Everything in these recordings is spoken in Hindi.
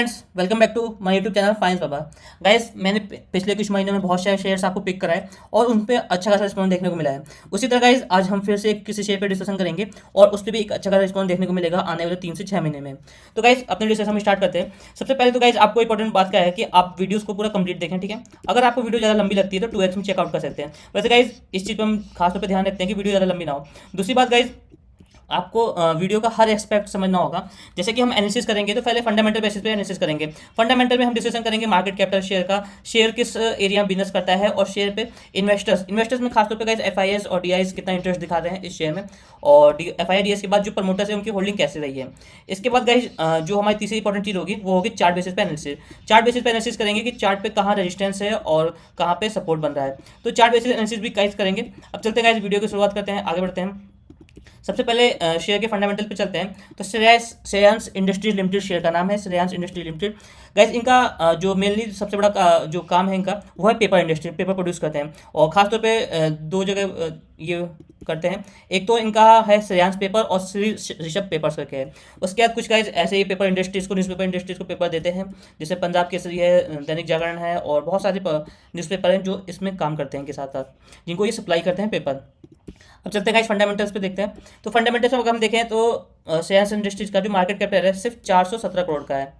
Friends, welcome back to my YouTube channel finance Baba. Guys, मैंने पिछले कुछ महीनों में बहुत सारे शेयर्स आपको पिक कराए और उन पे अच्छा खासा रिस्पॉन्स देखने को मिला है। उसी तरह गाइस, आज हम फिर से किसी शेयर पे डिस्कशन करेंगे और उस पर भी एक अच्छा खासा रिस्पॉन्स देखने को मिलेगा आने वाले 3 से 6 महीने में। तो गाइस, अपने डिस्कशन हम स्टार्ट करते हैं। सबसे पहले तो गाइस, आपको इंपॉर्टेंट बात क्या है कि आप वीडियोस को पूरा कंप्लीट देखें, ठीक है। अगर आपको वीडियो ज़्यादा लंबी लगती है तो 2x में चेकआउट कर सकते हैं। वैसे गाइस, इस चीज़ पर हम खासतौर पर ध्यान रखते हैं कि वीडियो ज़्यादा लंबी ना हो। दूसरी बात गाइस, आपको वीडियो का हर एस्पेक्ट समझना होगा। जैसे कि हम एनालिसिस करेंगे तो पहले फंडामेंटल बेसिस पे एनालिसिस करेंगे। फंडामेंटल में हम डिस्कशन करेंगे मार्केट कैपिटल शेयर का, शेयर किस एरिया में बिजनेस करता है, और शेयर पे इन्वेस्टर्स में खासतौर पे गाइस एफआईएस और डीआईएस कितना इंटरेस्ट दिखा रहे हैं इस शेयर में, और एफआईआई डीएस के बाद जो प्रमोटर्स है उनकी होल्डिंग कैसे रही है। इसके बाद गाइस, जो हमारी तीसरी इंपॉर्टेंट चीज़ होगी वो होगी चार्ट बेसिस पे एनालिसिस। चार्ट बेसिस पे एनालिसिस करेंगे कि चार्ट पे कहाँ रेजिस्टेंस है और कहाँ पे सपोर्ट बन रहा है। तो चार्ट बेसिस एनालिसिस भी गाइस करेंगे। अब चलते हैं गाइस, वीडियो की शुरुआत करते हैं, आगे बढ़ते हैं। सबसे पहले शेयर के फंडामेंटल पे चलते हैं। तो श्रेयांस इंडस्ट्रीज लिमिटेड शेयर का नाम है, श्रेयांस इंडस्ट्री लिमिटेड। गाइस, इनका जो मेनली सबसे बड़ा जो काम है इनका, वो है पेपर इंडस्ट्री, पेपर प्रोड्यूस करते हैं। और खासतौर पे दो जगह ये करते हैं। एक तो इनका है श्रेयांस पेपर और श्री ऋषभ पेपर्स करके है। उसके बाद कुछ गाइस ऐसे ही पेपर इंडस्ट्रीज को, न्यूज़पेपर इंडस्ट्रीज को पेपर देते हैं, जैसे पंजाब केसरी है, दैनिक जागरण है, और बहुत सारे न्यूज़पेपर हैं जो इसमें काम करते हैं, के साथ साथ जिनको ये सप्लाई करते हैं पेपर। अब चलते हैं गाइस फंडामेंटल्स पे देखते हैं। तो फंडामेंटल्स में अगर हम देखें तो श्रेयांस इंडस्ट्रीज का जो मार्केट कैपिटल है सिर्फ 417 करोड़ का है।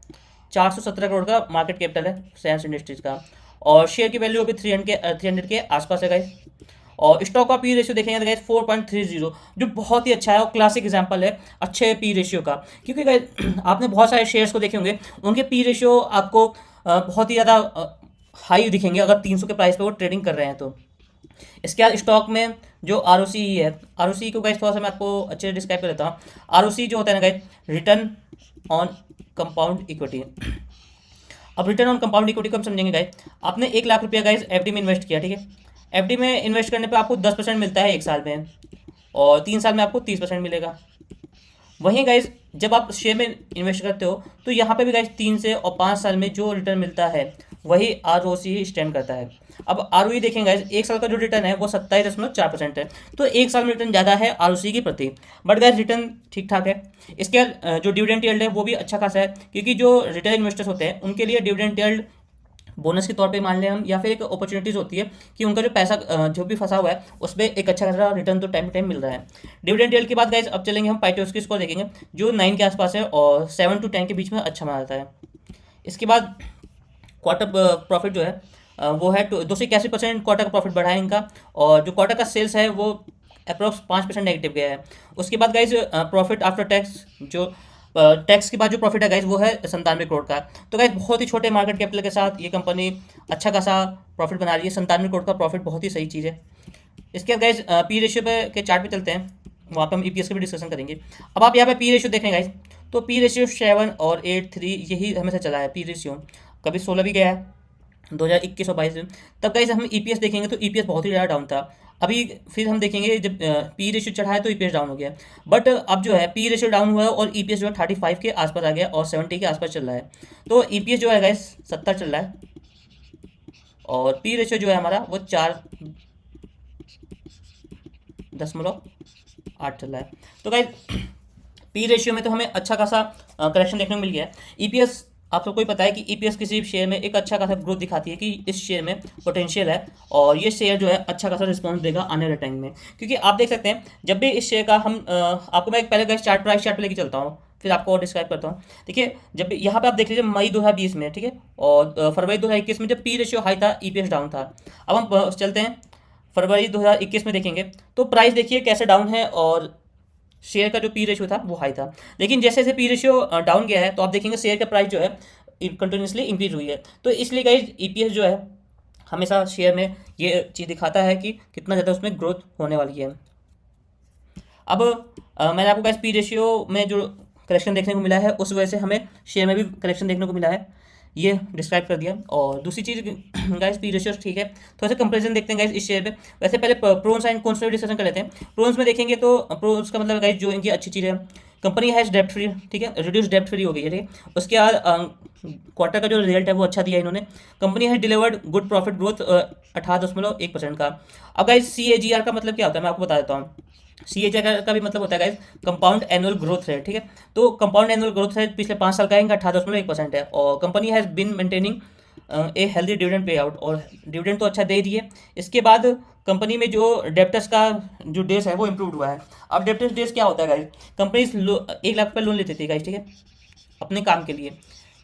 417 करोड़ का मार्केट कैपिटल है श्रेयांस इंडस्ट्रीज का। और शेयर की वैल्यू अभी 300 के आसपास है गाइस। और स्टॉक का पी रेशियो देखेंगे तो गाइस 4.30, जो बहुत ही अच्छा है और क्लासिक एग्जांपल है अच्छे पी रेशियो का। क्योंकि गाइस, आपने बहुत सारे शेयर्स को देखे होंगे, उनके पी रेशियो आपको बहुत ही ज़्यादा हाई दिखेंगे अगर 300 के प्राइस पे वो ट्रेडिंग कर रहे हैं तो। इसके बाद स्टॉक में जो आर है, आर को गाइस थोड़ा सा मैं आपको अच्छे से डिस्क्राइब कर देता हूँ। आर जो होता है ना guys, return on compound equity. अब रिटर्न ऑन कंपाउंड इक्विटी को हम समझेंगे गाइस। आपने 1 लाख रुपया गाइस एफडी में इन्वेस्ट किया, ठीक है। एफडी में इन्वेस्ट करने पे आपको 10% मिलता है 1 साल में, और 3 साल में आपको 30% मिलेगा। वहीं गाइज, जब आप शेयर में इन्वेस्ट करते हो तो यहाँ पे भी गाइज 3 से और 5 साल में जो रिटर्न मिलता है वही आर ओ सी स्टैंड करता है। अब आर ओ ई देखेंगे गाइज, 1 साल का जो रिटर्न है वो 27.4% है। तो 1 साल में रिटर्न ज़्यादा है आर ओ सी की प्रति, बट गाइज रिटर्न ठीक ठाक है। इसके बाद जो डिविडेंड यील्ड है वो भी अच्छा खासा है, क्योंकि जो रिटेल इन्वेस्टर्स होते हैं उनके लिए डिविडेंड यील्ड बोनस के तौर पे मान लें हम, या फिर एक अपॉर्चुनिटीज़ होती है कि उनका जो पैसा जो भी फंसा हुआ है उस पर एक अच्छा खासा रिटर्न तो टाइम टू टाइम मिल रहा है। डिविडेंड यील्ड के बाद गाइस, अब चलेंगे हम पाइटोस की स्कोर देखेंगे, जो 9 के आसपास है और 7 to 10 के बीच में अच्छा माना जाता है। इसके बाद क्वार्टर प्रॉफिट जो है वो है 281% क्वार्टर का प्रॉफिट बढ़ा है इनका, और जो क्वार्टर का सेल्स है वो अप्रोक्स 5% नेगेटिव गया है। उसके बाद गाइज प्रॉफिट आफ्टर टैक्स, जो टैक्स के बाद जो प्रॉफिट है गाइज वो है 97 करोड़ का। तो गाइज बहुत ही छोटे मार्केट कैपिटल के साथ ये कंपनी अच्छा खासा प्रॉफिट बना रही है। 97 करोड़ का प्रॉफिट बहुत ही सही चीज़ है। इसके बाद गाइज पी रेशियो पे के चार्ट पे चलते हैं, वहाँ पे हम ईपीएस का भी डिस्कशन करेंगे। अब आप यहाँ पे पी रेशियो देखें गाइज, तो पी रेशियो 7 और 8:3 यही हमेशा चला है पी रेशियो। कभी 16 भी गया है 2021 और 22 में। तब गाइस हम ईपीएस देखेंगे तो ईपीएस बहुत ही ज़्यादा डाउन था। अभी फिर हम देखेंगे जब पी रेशियो चढ़ा है तो ईपीएस डाउन हो गया। बट अब जो है पी रेशियो डाउन हुआ है और ईपीएस जो है 35 के आसपास आ गया और 70 के आसपास चल रहा है। तो ईपीएस जो है गाइस 70 चल रहा है, और पी रेशियो जो है हमारा वो 4.8 चल रहा है। तो गाइस पी रेशियो में तो हमें अच्छा खासा करेक्शन देखने को मिल गया है। ईपीएस, आप सबको ही पता है कि ईपीएस किसी भी शेयर में एक अच्छा खासा ग्रोथ दिखाती है कि इस शेयर में पोटेंशियल है, और ये शेयर जो है अच्छा खासा रिस्पांस देगा आने वाले टाइम में। क्योंकि आप देख सकते हैं जब भी इस शेयर का हम आपको मैं एक पहले चार्ट प्राइस चार्ट पे लेके चलता हूँ, फिर आपको और डिस्क्राइब करता हूँ। देखिए, जब यहाँ पे आप देख लीजिए मई 2020 में, ठीक है, और फरवरी 2021 में जब पी रेशियो हाई था ईपीएस डाउन था। अब हम चलते हैं फरवरी 2021 में देखेंगे तो प्राइस देखिए कैसे डाउन है, और शेयर का जो पी रेशियो था वो हाई था। लेकिन जैसे जैसे पी रेशियो डाउन गया है तो आप देखेंगे शेयर का प्राइस जो है कंटिन्यूसली इंक्रीज हुई है। तो इसलिए गाइज ईपीएस जो है हमेशा शेयर में ये चीज़ दिखाता है कि कितना ज़्यादा उसमें ग्रोथ होने वाली है। अब मैंने आपको गाइज पी रेशियो में जो करेक्शन देखने को मिला है उस वजह से हमें शेयर में भी करेक्शन देखने को मिला है, ये डिस्क्राइब कर दिया। और दूसरी चीज़ गाइस, पी रेशियो ठीक है। थोड़ा सा कंपैरिजन देखते हैं गाइस इस शेयर पे। वैसे पहले प्रोन्स एंड कॉन्स पे डिस्कशन कर लेते हैं। प्रोन्स में देखेंगे तो प्रोन्स का मतलब गाइस जो इनकी अच्छी चीज़ है, कंपनी हैज़ डेप्ट फ्री, ठीक है, रिड्यूस डेप्ट फ्री हो गई है, ठीक है। उसके बाद क्वार्टर का जो रिजल्ट है वो अच्छा दिया इन्होंने। Company has delivered good profit growth 18.1% का। अब गाइस CAGR का मतलब क्या होता है मैं आपको बता देता हूँ। CAGR का भी मतलब होता है guys compound annual growth rate, ठीक है। तो कंपाउंड एनुअल ग्रोथ रेट पिछले 5 साल का है इनका 18.1% है, और company has been maintaining a healthy dividend pay out, और डिविडेंड तो अच्छा दे ही दिए। इसके बाद कंपनी में जो डेप्टर्स का जो डेज है वो इम्प्रूव हुआ है। अब डेप्टर्स डेज क्या होता है गाइस, कंपनी 1 लाख रुपये लोन लेती थी गाइस, ठीक है, अपने काम के लिए।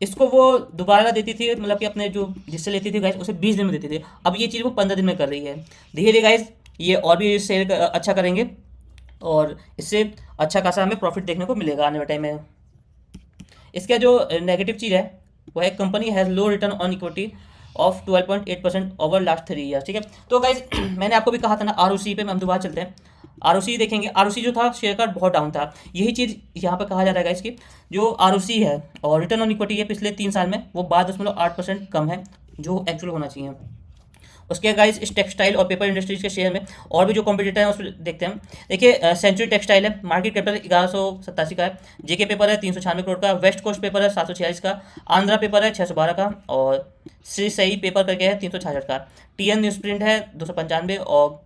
इसको वो दोबारा देती थी, मतलब कि अपने जो जिससे लेती थी गाइस उसे 20 दिन में देती थी। अब ये चीज़ वो 15 दिन में कर रही है। धीरे धीरे गाइस ये और भी सेल अच्छा करेंगे, और इससे अच्छा खासा हमें प्रॉफिट देखने को मिलेगा आने वाले टाइम में। इसका जो नेगेटिव चीज़ है वो है company has low return on equity of 12.8% over last 3 years, ठीक है। तो गाइज मैंने आपको भी कहा था ना ROC पे हम दोबारा चलते हैं। ROC देखेंगे, ROC जो था शेयर का बहुत डाउन था। यही चीज़ यहाँ पे कहा जा रहा है गाइज की जो ROC है और रिटर्न ऑन इक्विटी है पिछले 3 साल में वो 12.8% कम है, जो एक्चुअल होना चाहिए। उसके गाइस इस टेक्सटाइल और पेपर इंडस्ट्रीज के शेयर में और भी जो कॉम्पिटिटर हैं उस पर देखते हैं हम। देखिए सेंचुरी टेक्सटाइल है, मार्केट कैपिटल 1187 का है। JK पेपर है 396 करोड़ का, वेस्ट कोस्ट पेपर है 746 का, आंध्रा पेपर है 612 का, और श्री सही पेपर करके है 366 का, TN न्यूज़ प्रिंट है 295, और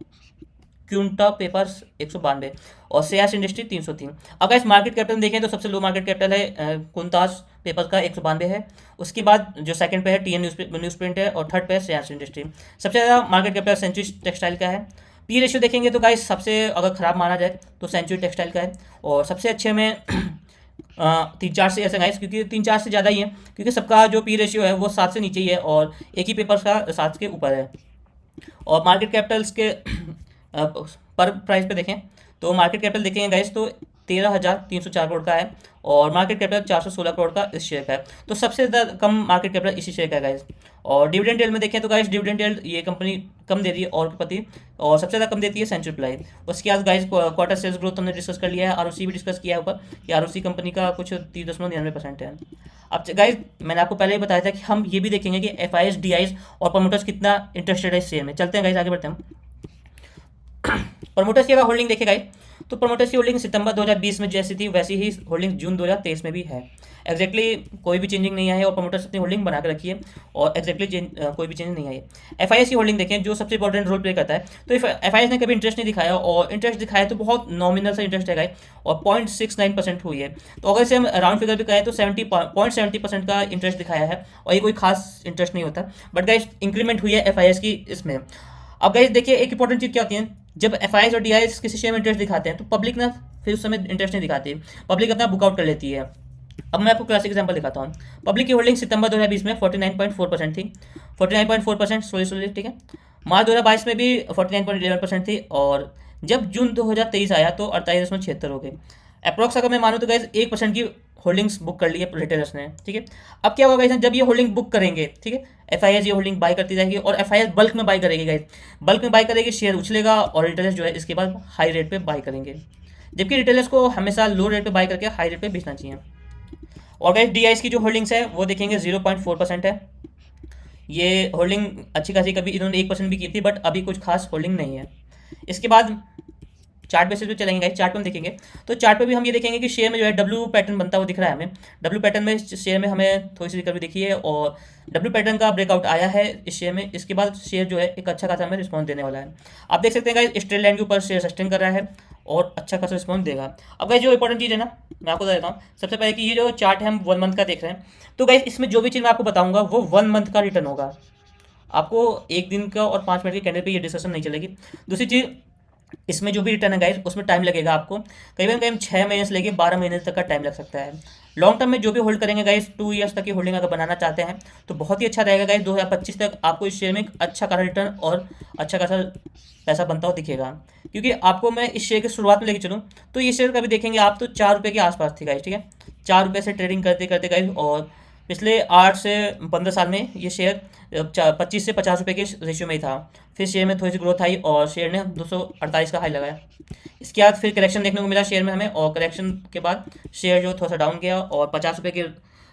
क्यूंटा पेपर्स 192, और सेयास इंडस्ट्री 303। अगर इस मार्केट कैपिटल देखें तो सबसे लो मार्केट कैपिटल है कुंतास पेपर का 192 है। उसके बाद जो सेकंड पे है TN न्यूज़ प्रिंट है, और थर्ड पे है सेयास इंडस्ट्री। सबसे ज़्यादा मार्केट कैपिटल सेंचुरी टेक्सटाइल का है। पी रेशियो देखेंगे तो गाइस सबसे अगर ख़राब माना जाए तो सेंचुरी टेक्सटाइल का है, और सबसे अच्छे में 3-4 से ऐसे गाइस, क्योंकि 3-4 से ज़्यादा ही है, क्योंकि सबका जो पी रेशियो है वो 7 से नीचे ही है, और एक ही पेपर का 7 के ऊपर है। और मार्केट कैपिटल्स के पर प्राइस पे देखें तो मार्केट कैपिटल देखेंगे गाइस तो 13,304 करोड़ का है, और मार्केट कैपिटल 416 करोड़ का इस शेयर का है। तो सबसे ज़्यादा कम मार्केट कैपिटल इसी शेयर का है गाइस। और डिविडेंड येल्ड में देखें तो गाइस डिविडेंड येल्ड ये कंपनी कम दे रही है और के प्रति, और सबसे ज़्यादा कम देती है सेंचुरी प्लाई। उसके बाद गाइस क्वार्टर सेल्स ग्रोथ हमने डिस्कस कर लिया है, ROC भी डिस्कस किया है ऊपर कि ROC कंपनी का कुछ 30.99% है। अब गाइस मैंने आपको पहले ही बताया था कि हम ये भी देखेंगे कि FIS DIs और प्रमोटर्स कितना इंटरेस्टेड है इस शेयर में। चलते हैं गाइस आगे बढ़ते हैं हम। प्रमोटर्स की अगर होल्डिंग देखे गाइस तो प्रमोटर्स की होल्डिंग सितंबर 2020 में जैसी थी वैसी ही होल्डिंग जून 2023 में भी है। एग्जैक्टली कोई भी चेंजिंग नहीं आई है, और प्रमोटर्स अपनी होल्डिंग बना कर रखी है, और एग्जैक्टली कोई भी चेंज नहीं आई है। FIS की होल्डिंग देखें जो सबसे इंपॉर्टेंट रोल प्ले करता है, तो FIS ने कभी इंटरेस्ट नहीं दिखाया, और इंटरेस्ट दिखाया तो बहुत नॉमिनल सा इंटरेस्ट है गाइस, और 0.69% हुई है। तो अगर इसे हम राउंड फिगर भी कहें तो 70% का इंटरेस्ट दिखाया है, और ये कोई खास इंटरेस्ट नहीं होता, बट गाइस इंक्रीमेंट हुई है FIS की इसमें। अब गाइस देखिए एक इंपॉर्टेंट चीज़ क्या होती है, जब FIS और DIs किसी शेयर में इंटरेस्ट दिखाते हैं तो पब्लिक ना फिर उस समय इंटरेस्ट नहीं दिखाती, पब्लिक अपना बुकआउट कर लेती है। अब मैं आपको क्लासिक एग्जांपल दिखाता हूँ। पब्लिक की होल्डिंग सितंबर 2020 में 49.4% थी, 49.4% सोली, ठीक है। मार्च 2022 में भी 49.11% थी, और जब जून 2023 आया तो 48.76 हो गई। अप्रॉक्स अगर मैं मानूँ तो गाइस 1% की होल्डिंग्स बुक कर ली है रिटेलर्स ने, ठीक है। अब क्या होगा गाइस जब ये होल्डिंग बुक करेंगे, ठीक है, FIS ये होल्डिंग बाय करती जाएगी, और FIS बल्क में बाय करेगी गाइस, बल्क में बाय करेगी, शेयर उछलेगा, और रिटेलर्स जो है इसके बाद हाई रेट पे बाय करेंगे, जबकि रिटेलर्स को हमेशा लो रेट पे बाय करके हाई रेट पे बेचना चाहिए। और गाइस DIs की जो होल्डिंग्स है वो देखेंगे 0.4% है। ये होल्डिंग अच्छी खासी, कभी इन्होंने 1% भी की थी, बट अभी कुछ खास होल्डिंग नहीं है। इसके बाद चार्ट बेसिस पे चलेंगे गाइस, चार्ट पे हम देखेंगे तो चार्ट पे भी हम ये देखेंगे कि शेयर में जो है W पैटर्न बनता हुआ दिख रहा है हमें। W पैटर्न में शेयर में हमें थोड़ी सी रिकवरी दिखी है, और W पैटर्न का ब्रेकआउट आया है इस शेयर में। इसके बाद शेयर जो है एक अच्छा खासा हमें रिस्पॉन्स देने वाला है। आप देख सकते हैं गाइस स्ट्रेट लाइन के ऊपर शेयर सस्टेन कर रहा है, और अच्छा खासा रिस्पॉन्स देगा। अब गाइस जो इंपॉर्टेंट चीज़ है ना, मैं आपको बता देता हूँ। सबसे पहले कि ये जो चार्ट है हम 1 मंथ का देख रहे हैं, तो गाइस इसमें जो भी चीज़ मैं आपको बताऊंगा वो 1 मंथ का रिटर्न होगा। आपको एक दिन का और 5 मिनट के कैंडल पे ये डिस्कशन नहीं चलेगी। दूसरी चीज़, इसमें जो भी रिटर्न है गाइस उसमें टाइम लगेगा आपको, करीबन करीब 6 महीने से लेकर 12 महीने तक का टाइम लग सकता है। लॉन्ग टर्म में जो भी होल्ड करेंगे गाइस 2 ईयर्स तक की होल्डिंग अगर बनाना चाहते हैं तो बहुत ही अच्छा रहेगा गाइस। 2025 तक आपको इस शेयर में एक अच्छा खासा रिटर्न और अच्छा खासा पैसा बनता हुआ दिखेगा, क्योंकि आपको मैं इस शेयर की शुरुआत में लेके चलूँ तो ये शेयर कभी देखेंगे आप तो 4 रुपये के आसपास थी गाइस, ठीक है। 4 रुपये से ट्रेडिंग करते करते गाइस, और पिछले 8 से 15 साल में ये शेयर 25 से 50 रुपये के रेशियो में ही था। फिर शेयर में थोड़ी सी ग्रोथ आई, और शेयर ने 248 का हाई लगाया। इसके बाद फिर करेक्शन देखने को मिला शेयर में हमें, और करेक्शन के बाद शेयर जो थोड़ा सा डाउन गया, और 50 रुपये के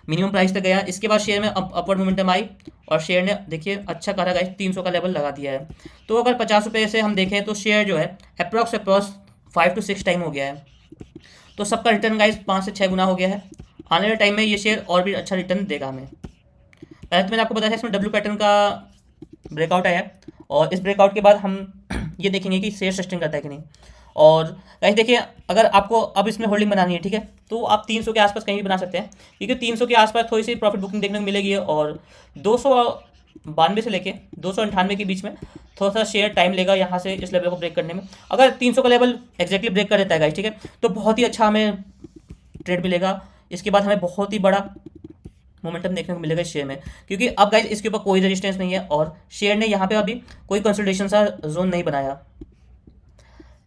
मिनिमम प्राइस तक गया। इसके बाद शेयर में अपवर्ड मोमेंटम आई, और शेयर ने देखिए अच्छा करा गाइस 300 का लेवल लगा दिया है। तो अगर 50 रुपये से हम देखें तो शेयर जो है अप्रॉक्स 5 to 6 टाइम हो गया है। तो सबका रिटर्न गाइस 5 से 6 गुना हो गया है। आने वाले टाइम में ये शेयर और भी अच्छा रिटर्न देगा हमें। पहले तो मैंने आपको बताया इसमें W पैटर्न का ब्रेकआउट आया है, और इस ब्रेकआउट के बाद हम ये देखेंगे कि शेयर सस्टेन करता है कि नहीं। और गाइस देखिए, अगर आपको अब इसमें होल्डिंग बनानी है, ठीक है, तो आप 300 के आसपास कहीं भी बना सकते हैं, क्योंकि 300 के आसपास थोड़ी सी प्रॉफिट बुकिंग देखने को मिलेगी। और 292 से लेके 298 के बीच में थोड़ा सा शेयर टाइम लेगा यहाँ से इस लेवल को ब्रेक करने में। अगर 300 का लेवल एग्जैक्टली ब्रेक कर देता है गाइस, ठीक है, तो बहुत ही अच्छा हमें ट्रेड मिलेगा। इसके बाद हमें बहुत ही बड़ा मोमेंटम देखने को मिलेगा इस शेयर में, क्योंकि अब गाइस इसके ऊपर कोई रेजिस्टेंस नहीं है और शेयर ने यहाँ पे अभी कोई कंसोलिडेशन सा जोन नहीं बनाया।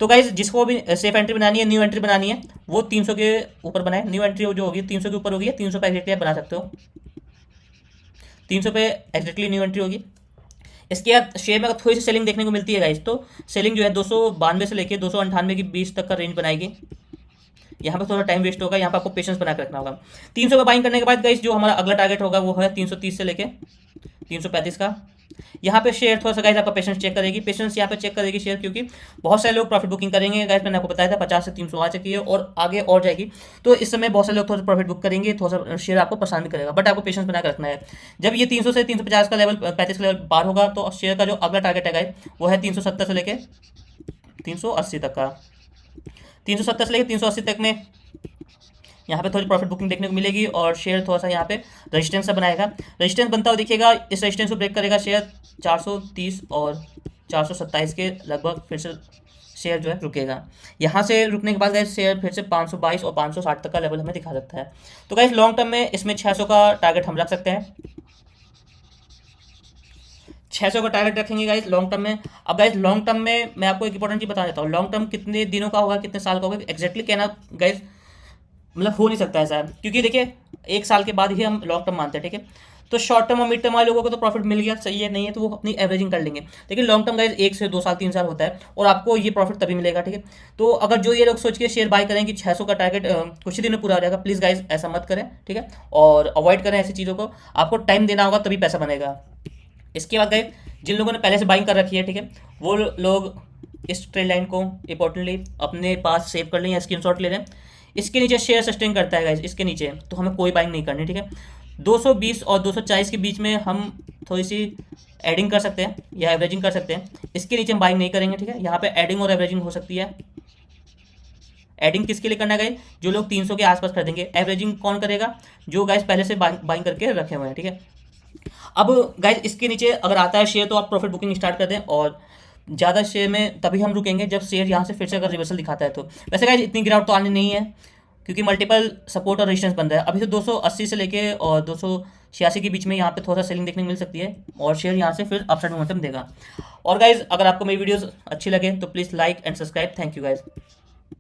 तो गाइज जिसको भी सेफ एंट्री बनानी है, न्यू एंट्री बनानी है, वो 300 के ऊपर बनाए। न्यू एंट्री जो होगी 300 के ऊपर होगी, 300 पे एग्जैक्टली आप बना सकते हो, 300 पे एग्जैक्टली न्यू एंट्री होगी। इसके बाद शेयर में अगर थोड़ी सी सेलिंग देखने को मिलती है गाइज, तो सेलिंग जो है 292 से लेके 298 के बीच तक का रेंज बनाएगी। यहाँ पे थोड़ा टाइम वेस्ट होगा, यहाँ पे आपको पेशेंस बना के रखना होगा। 300 का बाइंग करने के बाद गाइस जो हमारा अगला टारगेट होगा वो है 330 से लेके 335 का। यहाँ पे शेयर थोड़ा सा गाइस आपका पेशेंस चेक करेगी, पेशेंस यहाँ पे चेक करेगी शेयर, क्योंकि बहुत सारे लोग प्रॉफिट बुकिंग करेंगे गाइस। मैंने आपको बताया था 50 से 300 आ चुकी है और आगे और जाएगी, तो इस समय बहुत सारे लोग थोड़ा सा प्रॉफिट बुक करेंगे, थोड़ा सा शेयर आपको पसंद भी करेगा, बट आपको पेशेंस बना के रखना है। जब ये 300 से 350 का लेवल 35 का लेवल पार होगा, तो शेयर का जो अगला टारगेट है गाइस वो है 370 से लेके 380 तक का। 370 से लेके 380 तक में यहाँ पे थोड़ी प्रॉफिट बुकिंग देखने को मिलेगी और शेयर थोड़ा सा यहाँ पे रेजिस्टेंस सा बनाएगा। रेजिस्टेंस बनता हुआ दिखेगा, इस रेजिस्टेंस को ब्रेक करेगा शेयर 430 और 427 के लगभग, फिर से शेयर जो है रुकेगा। यहाँ से रुकने के बाद गाइस शेयर फिर से 522 और 560 तक का लेवल हमें दिखा सकता है। तो गाइस लॉन्ग टर्म में इसमें 600 का टारगेट हम रख सकते हैं, 600 का टारगेट रखेंगे गाइस लॉन्ग टर्म में। अब गाइस लॉन्ग टर्म में मैं आपको एक इंपॉर्टेंट चीज बता देता हूँ, लॉन्ग टर्म कितने दिनों का होगा, कितने साल का होगा, एग्जैक्टली कहना गाइस मतलब हो नहीं सकता ऐसा, क्योंकि देखिए 1 साल के बाद ही हम लॉन्ग टर्म मानते हैं, ठीक है। तो शॉर्ट टर्म और मिड टर्म वाले लोगों को तो प्रॉफिट मिल गया, सही है, नहीं है तो वो अपनी एवरेजिंग कर लेंगे, लेकिन लॉन्ग टर्म गाइस 1 से 2 साल 3 साल होता है और आपको ये प्रॉफिट तभी मिलेगा, ठीक है। तो अगर जो ये लोग सोच के शेयर बाय करें कि 600 का टारगेट कुछ ही दिन में पूरा हो जाएगा, प्लीज़ गाइस ऐसा मत करें, ठीक है, और अवॉइड करें ऐसी चीज़ों को। आपको टाइम देना होगा तभी पैसा बनेगा। इसके बाद गाइस जिन लोगों ने पहले से बाइंग कर रखी है, ठीक है, वो लोग इस ट्रेड लाइन को इंपॉर्टेंटली अपने पास सेव कर लें या स्क्रीनशॉट ले लें। इसके नीचे शेयर सस्टेन करता है गाइस, इसके नीचे तो हमें कोई बाइंग नहीं करनी, ठीक है। 220 और 240 के बीच में हम थोड़ी सी एडिंग कर सकते हैं या एवरेजिंग कर सकते हैं, इसके नीचे हम बाइंग नहीं करेंगे, ठीक है। यहाँ पे एडिंग और एवरेजिंग हो सकती है। एडिंग किसके लिए करना है गाइस, जो लोग 300 के आसपास खरीदेंगे। एवरेजिंग कौन करेगा, जो गाइस पहले से बाइंग करके रखे हुए हैं, ठीक है। अब गाइस इसके नीचे अगर आता है शेयर तो आप प्रॉफिट बुकिंग स्टार्ट कर दें, और ज़्यादा शेयर में तभी हम रुकेंगे जब शेयर यहाँ से फिर से अगर रिवर्सल दिखाता है तो। वैसे गाइस इतनी गिरावट तो आनी नहीं है, क्योंकि मल्टीपल सपोर्ट और रेजिस्टेंस बन रहा है। अभी तो 280 से लेके और 286 के बीच में यहाँ पे थोड़ा सा सेलिंग देखने को मिल सकती है और शेयर यहाँ से फिर अपसाइड मोमेंटम देगा। और गाइज अगर आपको मेरी वीडियोस अच्छी लगे तो please like and subscribe. Thank you guys.